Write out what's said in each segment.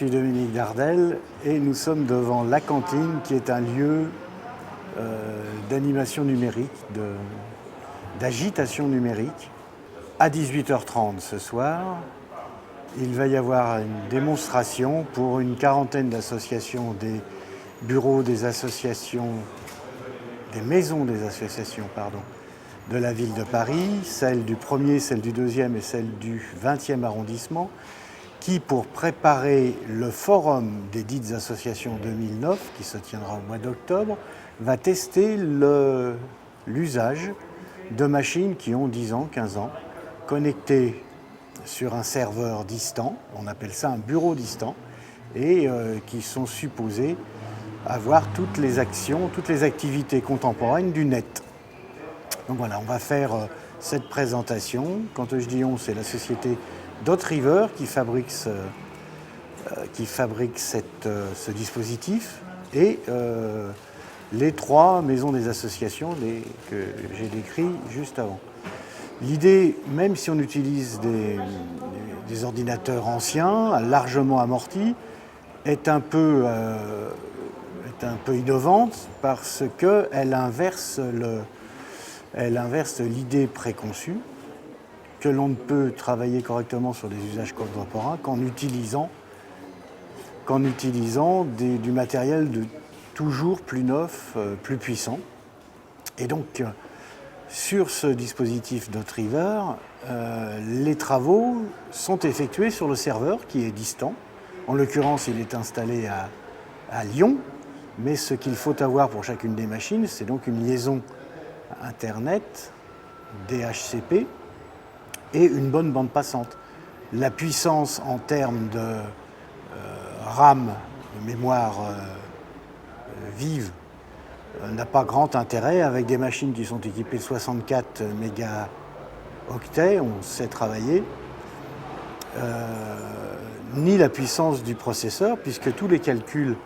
suis Dominique Dardel et nous sommes devant la cantine qui est un lieu d'animation numérique, d'agitation numérique. À 18h30 ce soir, il va y avoir une démonstration pour une quarantaine d'associations, des bureaux des associations, des maisons des associations, de la ville de Paris, celle du 1er, celle du 2e et celle du 20e arrondissement, qui, pour préparer le forum des dites associations 2009, qui se tiendra au mois d'octobre, va tester l'usage de machines qui ont 10 ans, 15 ans, connectées sur un serveur distant, on appelle ça un bureau distant, et qui sont supposées avoir toutes les actions, toutes les activités contemporaines du net. Donc voilà, on va faire cette présentation. Quand je dis on, c'est la société Dot-River qui fabrique ce dispositif et les 3 maisons des associations que j'ai décrites juste avant. L'idée, même si on utilise des ordinateurs anciens, largement amortis, est un peu innovante parce qu'elle inverse l'idée préconçue que l'on ne peut travailler correctement sur des usages contemporains qu'en utilisant du matériel de toujours plus neuf, plus puissant. Et donc, sur ce dispositif Dot-River, les travaux sont effectués sur le serveur qui est distant. En l'occurrence, il est installé à Lyon, mais ce qu'il faut avoir pour chacune des machines, c'est donc une liaison Internet, DHCP, et une bonne bande passante. La puissance en termes de RAM, de mémoire vive, n'a pas grand intérêt avec des machines qui sont équipées de 64 mégaoctets, on sait travailler, ni la puissance du processeur, puisque tous les calculs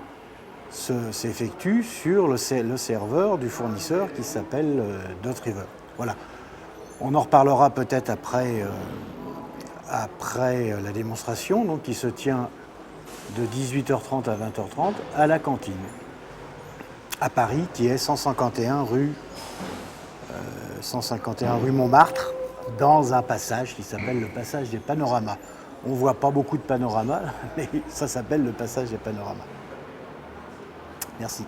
s'effectuent sur le serveur du fournisseur qui s'appelle Dot-River. Voilà. On en reparlera peut-être après la démonstration, donc, qui se tient de 18h30 à 20h30 à la cantine, à Paris, qui est 151 rue Montmartre, dans un passage qui s'appelle le passage des Panoramas. On ne voit pas beaucoup de panoramas, mais ça s'appelle le passage des Panoramas. Merci.